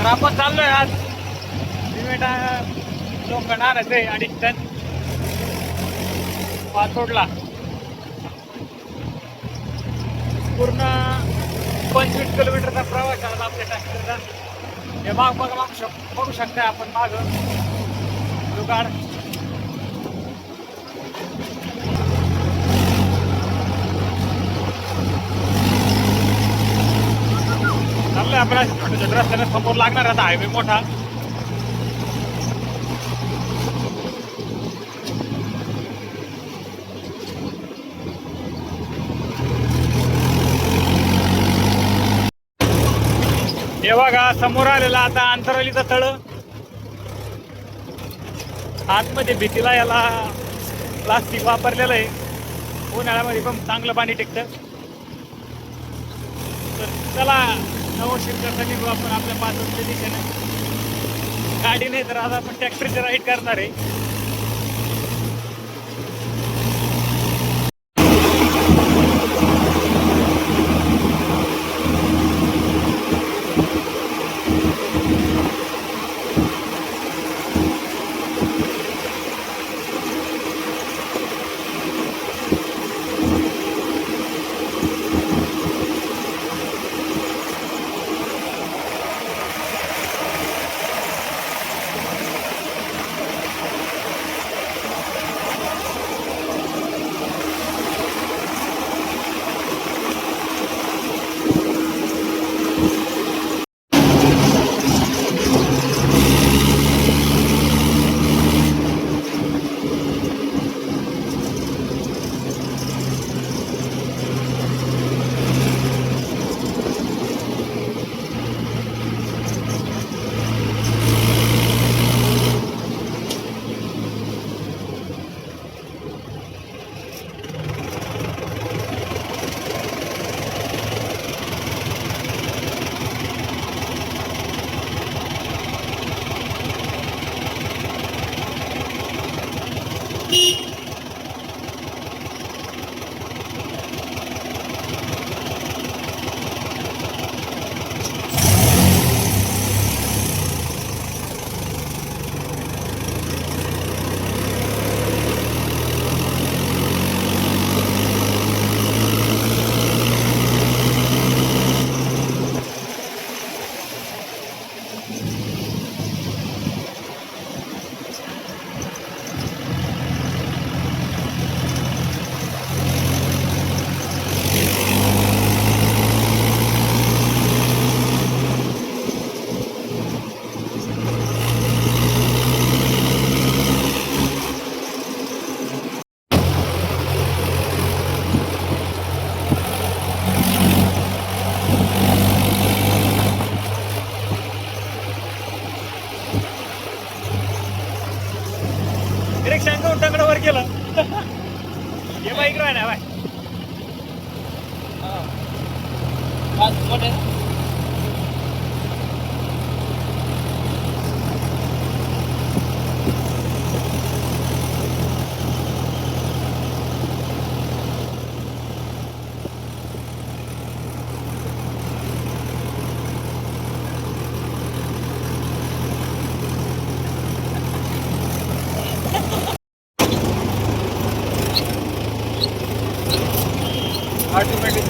तर आपण चाललोय आज सिमेंट लोखंड आणायचंय 2.5 टन पाचोडला. पूर्ण 25 किलोमीटरचा प्रवास आहे आपल्या ट्रॅक्टरचा. हे बघू शकता आपण माग जुगाड. चाललंय आपल्या छोट्या छोट्या रस्त्याने समोर लागणार आता हायवे मोठा. हे बघा समोर आलेला आता अंतरालीचा तळ. आतमध्ये भीतीला याला प्लास्टिक वापरलेलं आहे. उन्हाळ्यामध्ये पण चांगलं पाणी टिकतं. तर चला नवशिरसाठी आपण आपल्या पाचोडच्या दिशेने. गाडी नाही तर आज आपण ट्रॅक्टरची राईड करणार आहे. रिक्षांचा उंटाकडावर केलं. हे बाईक राह ना बाय. ऑटोमॅटिक